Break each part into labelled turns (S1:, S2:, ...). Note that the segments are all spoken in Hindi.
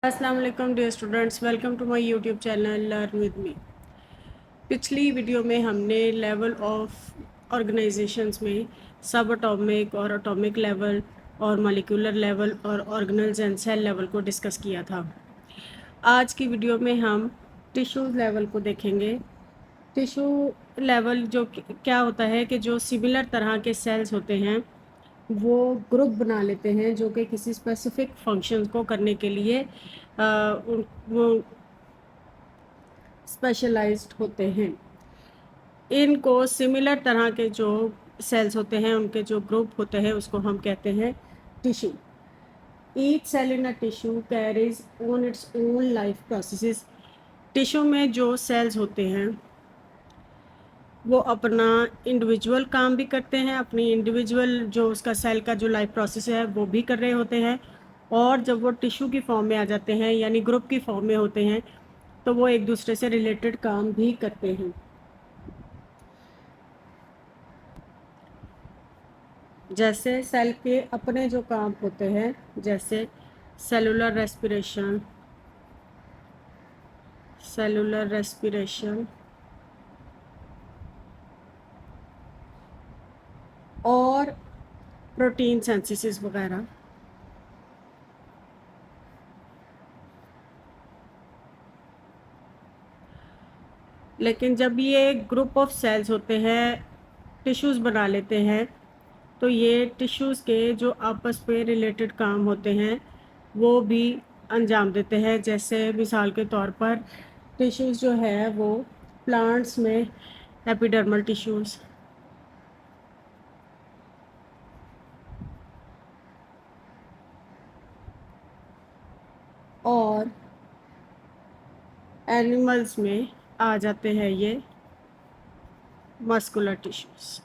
S1: अस्सलाम वालेकुम dear students, welcome to my YouTube channel learn with me. पिछली वीडियो में हमने लेवल ऑफ ऑर्गेनाइजेशंस में सब एटॉमिक और एटॉमिक लेवल और मॉलिक्यूलर लेवल और ऑर्गेनल्स एंड सेल लेवल को डिस्कस किया था। आज की वीडियो में हम टिश्यूज़ लेवल को देखेंगे। टिश्यू लेवल जो क्या होता है कि जो सिमिलर तरह के सेल्स होते हैं वो ग्रुप बना लेते हैं जो कि किसी स्पेसिफिक फंक्शन को करने के लिए वो स्पेशलाइज्ड होते हैं। इनको सिमिलर तरह के जो सेल्स होते हैं उनके जो ग्रुप होते हैं उसको हम कहते हैं tissue. Each cell in a tissue carries on its own life processes. Tissue में जो सेल्स होते हैं वो अपना इंडिविजुअल काम भी करते हैं, अपनी इंडिविजुअल जो उसका सेल का जो लाइफ प्रोसेस है वो भी कर रहे होते हैं, और जब वो टिश्यू की फॉर्म में आ जाते हैं यानी ग्रुप की फॉर्म में होते हैं तो वो एक दूसरे से रिलेटेड काम भी करते हैं। जैसे सेल के अपने जो काम होते हैं, जैसे सेलुलर रेस्पिरेशन, सेलुलर रेस्पिरेशन और प्रोटीन सिंथेसिस वगैरह। लेकिन जब ये ग्रुप ऑफ सेल्स होते हैं टिश्यूज़ बना लेते हैं तो ये टिश्यूज़ के जो आपस में रिलेटेड काम होते हैं वो भी अंजाम देते हैं। जैसे मिसाल के तौर पर टिश्यूज़ जो है वो प्लांट्स में एपिडर्मल टिश्यूज़, और एनिमल्स में आ जाते हैं ये मस्कुलर टिश्यूज़।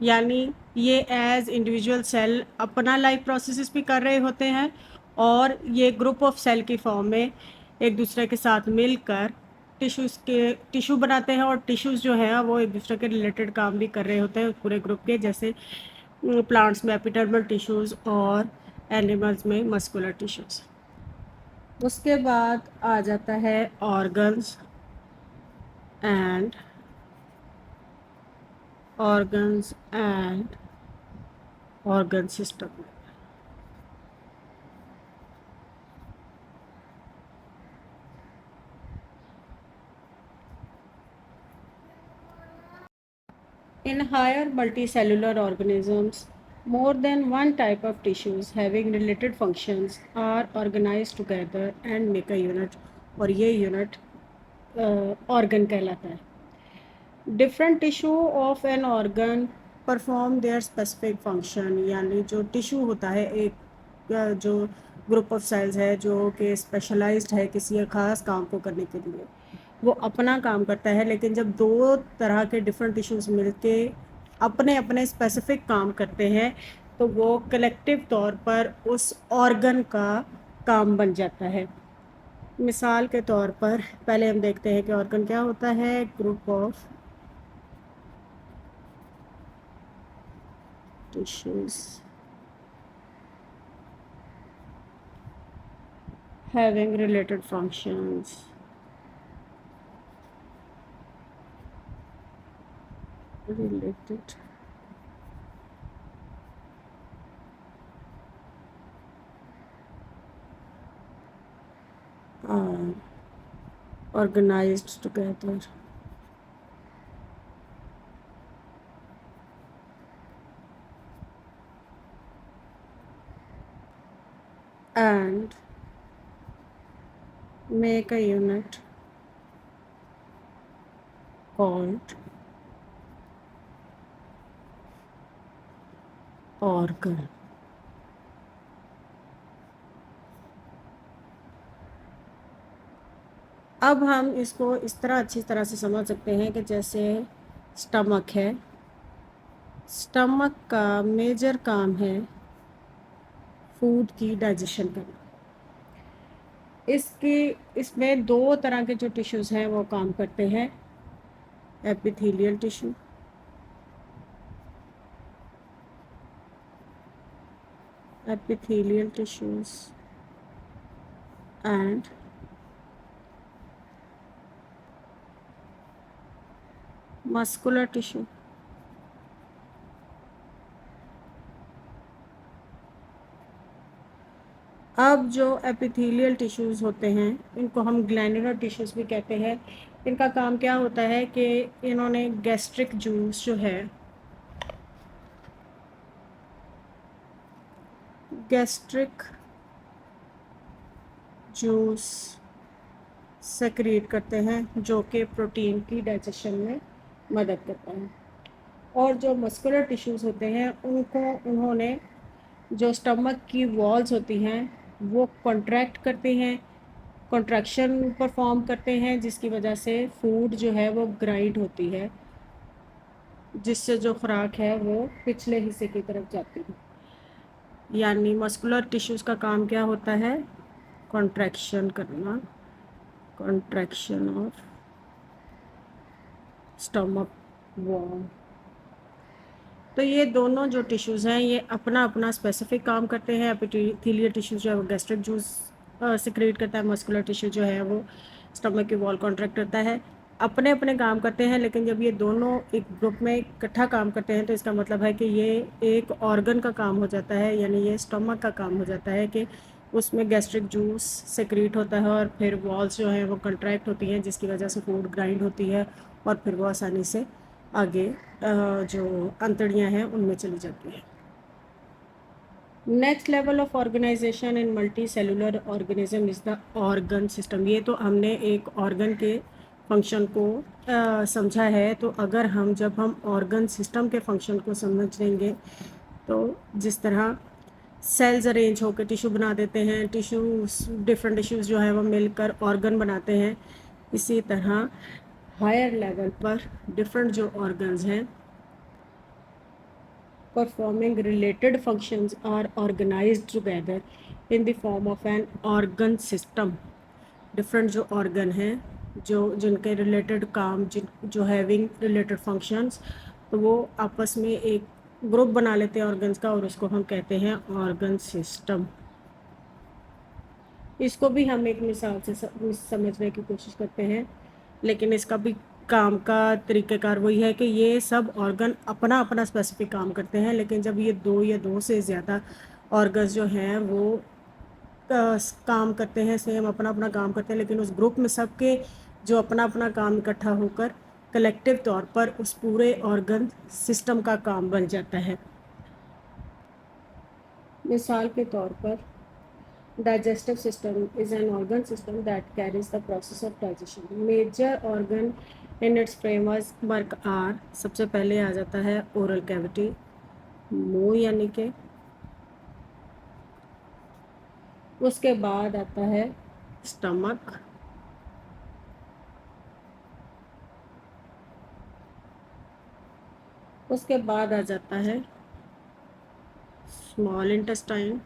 S1: यानी ये एज इंडिविजुअल सेल अपना लाइफ प्रोसेसेस भी कर रहे होते हैं और ये ग्रुप ऑफ सेल की फॉर्म में एक दूसरे के साथ मिलकर टिश्यू बनाते हैं, और टिश्यूज़ जो है वो एक दूसरे के रिलेटेड काम भी कर रहे होते हैं पूरे ग्रुप के। जैसे प्लांट्स में एपिडर्मल टिश्यूज़ और एनिमल्स में मस्कुलर टिश्यूज़। उसके बाद आ जाता है organs and organ system. In higher multicellular organisms, more than one type of tissues having related functions are organized together and make a unit, और ये यूनिट ऑर्गन कहलाता है। Different tissue of an organ perform there specific function, यानी जो टिश्यू होता है एक जो ग्रुप ऑफ सेल्स है जो कि स्पेशलाइज्ड है किसी ख़ास काम को करने के लिए, वो अपना काम करता है। लेकिन जब दो तरह के डिफरेंट टिश्यूज़ मिलके अपने अपने स्पेसिफिक काम करते हैं तो वो कलेक्टिव तौर पर उस ऑर्गन का काम बन जाता है। मिसाल के तौर पर पहले हम देखते हैं कि ऑर्गन क्या होता है। Group of tissues having related functions related are organized together and make a unit called organ। अब हम इसको इस तरह अच्छी तरह से समझ सकते हैं कि जैसे स्टमक है, स्टमक का मेजर काम है फूड की डाइजेशन करना। इसमें दो तरह के जो टिश्यूज़ हैं वो काम करते हैं, epithelial tissue epithelial tissues and muscular tissue. अब जो एपिथेलियल टिश्यूज़ होते हैं इनको हम ग्लैंडुलर टिश्यूज़ भी कहते हैं। इनका काम क्या होता है कि इन्होंने गैस्ट्रिक जूस जो है, गैस्ट्रिक जूस सेक्रेट करते हैं जो कि प्रोटीन की डाइजेशन में मदद करता है। और जो मस्कुलर टिश्यूज़ होते हैं उन्होंने जो स्टमक की वॉल्स होती हैं वो कॉन्ट्रैक्ट करती हैं, कॉन्ट्रैक्शन परफॉर्म करते हैं, जिसकी वजह से फूड जो है वो ग्राइंड होती है, जिससे जो खुराक है वो पिछले हिस्से की तरफ जाती है। यानी मस्कुलर टिश्यूज़ का काम क्या होता है? कॉन्ट्रैक्शन करना, कॉन्ट्रैक्शन ऑफ स्टमक वॉल। तो ये दोनों जो टिश्यूज़ हैं ये अपना अपना स्पेसिफिक काम करते हैं। एपिथेलियल टिश्यू जो है वो गैस्ट्रिक जूस सिक्रेट करता है, मस्कुलर टिश्यू जो है वो स्टमक की वॉल कॉन्ट्रैक्ट करता है। अपने अपने काम करते हैं, लेकिन जब ये दोनों एक ग्रुप में इकट्ठा काम करते हैं तो इसका मतलब है कि ये एक ऑर्गन का काम हो जाता है, यानी ये स्टमक का काम हो जाता है कि उसमें गैस्ट्रिक जूस सेक्रेट होता है और फिर वॉल्स जो हैं वो कंट्रैक्ट होती हैं, जिसकी वजह से फूड ग्राइंड होती है और फिर वो आसानी से आगे जो अंतड़ियाँ हैं उनमें चली जाती है। Next level of organisation in multicellular organism is the organ system. ये तो हमने एक ऑर्गन के फंक्शन को समझा है, तो अगर जब हम ऑर्गन सिस्टम के फंक्शन को समझ लेंगे तो जिस तरह सेल्स अरेंज होकर टिश्यू बना देते हैं, डिफरेंट टिश्यूज़ जो है वो मिलकर ऑर्गन बनाते हैं, इसी तरह हायर लेवल पर डिफरेंट जो ऑर्गन्स हैं performing related functions are organized together in the form of an organ system। Different जो ऑर्गन हैं जिनके रिलेटेड काम जो हैविंग रिलेटेड फंक्शंस, तो वो आपस में एक ग्रुप बना लेते हैं ऑर्गन्स का और उसको हम कहते हैं ऑर्गन सिस्टम। इसको भी हम एक मिसाल से समझने की कोशिश करते हैं, लेकिन इसका भी काम का तरीक़ेकार वही है कि ये सब ऑर्गन अपना अपना स्पेसिफिक काम करते हैं, लेकिन जब ये दो या दो से ज़्यादा ऑर्गन्स जो हैं वो काम करते हैं, सेम अपना अपना काम करते हैं, लेकिन उस ग्रुप में सबके जो अपना अपना काम इकट्ठा होकर कलेक्टिव तौर पर उस पूरे ऑर्गन सिस्टम का काम बन जाता है। मिसाल के तौर पर digestive system is an organ system that carries the process of digestion। Major organ in its framework are, सबसे पहले आ जाता है oral cavity, मुंह यानी के, उसके बाद आता है स्टमक, उसके बाद आ जाता है स्मॉल इंटेस्टाइन,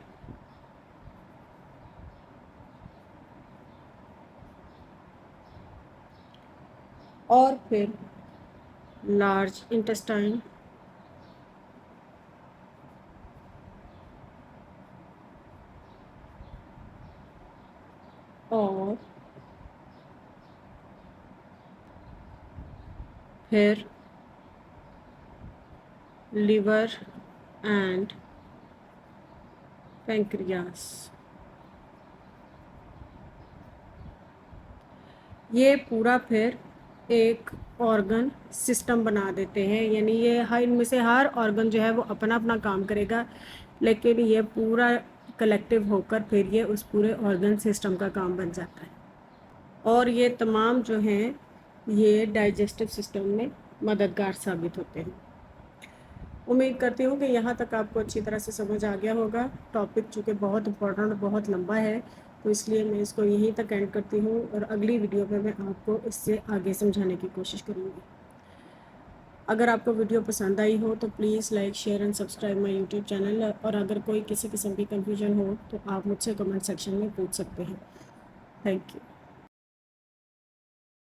S1: और फिर लार्ज इंटेस्टाइन, और फिर लिवर एंड पैंक्रियास। ये पूरा फिर एक ऑर्गन सिस्टम बना देते हैं, यानी ये इनमें से हर ऑर्गन जो है वो अपना अपना काम करेगा, लेकिन ये पूरा कलेक्टिव होकर फिर ये उस पूरे ऑर्गन सिस्टम का काम बन जाता है। और ये तमाम जो हैं ये डाइजेस्टिव सिस्टम में मददगार साबित होते हैं। उम्मीद करती हूँ कि यहाँ तक आपको अच्छी तरह से समझ आ गया होगा। टॉपिक चूँकि बहुत इम्पोर्टेंट और बहुत लंबा है, तो इसलिए मैं इसको यहीं तक एंड करती हूँ और अगली वीडियो में मैं आपको इससे आगे समझाने की कोशिश करूँगी। अगर आपको वीडियो पसंद आई हो तो please like, share and subscribe my YouTube channel. और अगर कोई किसी किस्म की कन्फ्यूजन हो तो आप मुझसे कमेंट सेक्शन में पूछ सकते हैं। Thank you.